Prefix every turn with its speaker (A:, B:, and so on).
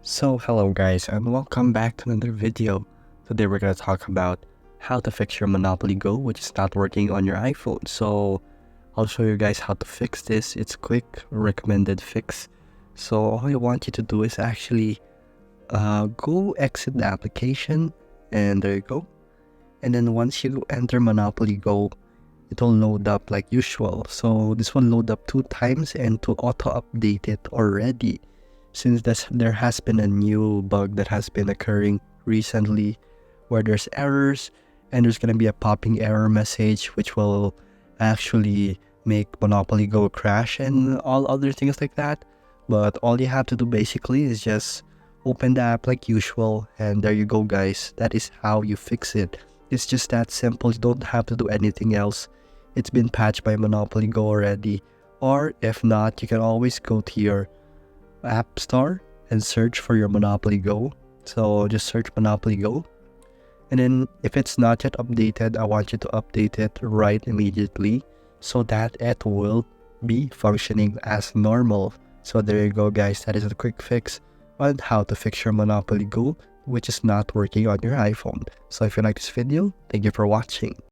A: So hello guys and welcome back to another video. Today we're going to talk about how to fix your Monopoly Go which is not working on your iPhone. So I'll show you guys how to fix this. It's quick, recommended fix. So all I want you to do is actually go exit the application, and there you go. And then once you enter Monopoly Go, it will load up like usual. So this one load up 2 times and to auto update it already, since there has been a new bug that has been occurring recently where there's errors and there's going to be a popping error message which will actually make Monopoly Go crash and all other things like that. But all you have to do basically is just open the app like usual, and there you go guys. That is how you fix it. It's just that simple. You don't have to do anything else. It's been patched by Monopoly Go already. Or if not, you can always go to your App Store and search for your Monopoly Go. So just search Monopoly Go, and then if it's not yet updated, I want you to update it right immediately so that it will be functioning as normal. So there you go guys, that is a quick fix on how to fix your Monopoly Go which is not working on your iPhone. So if you like this video, thank you for watching.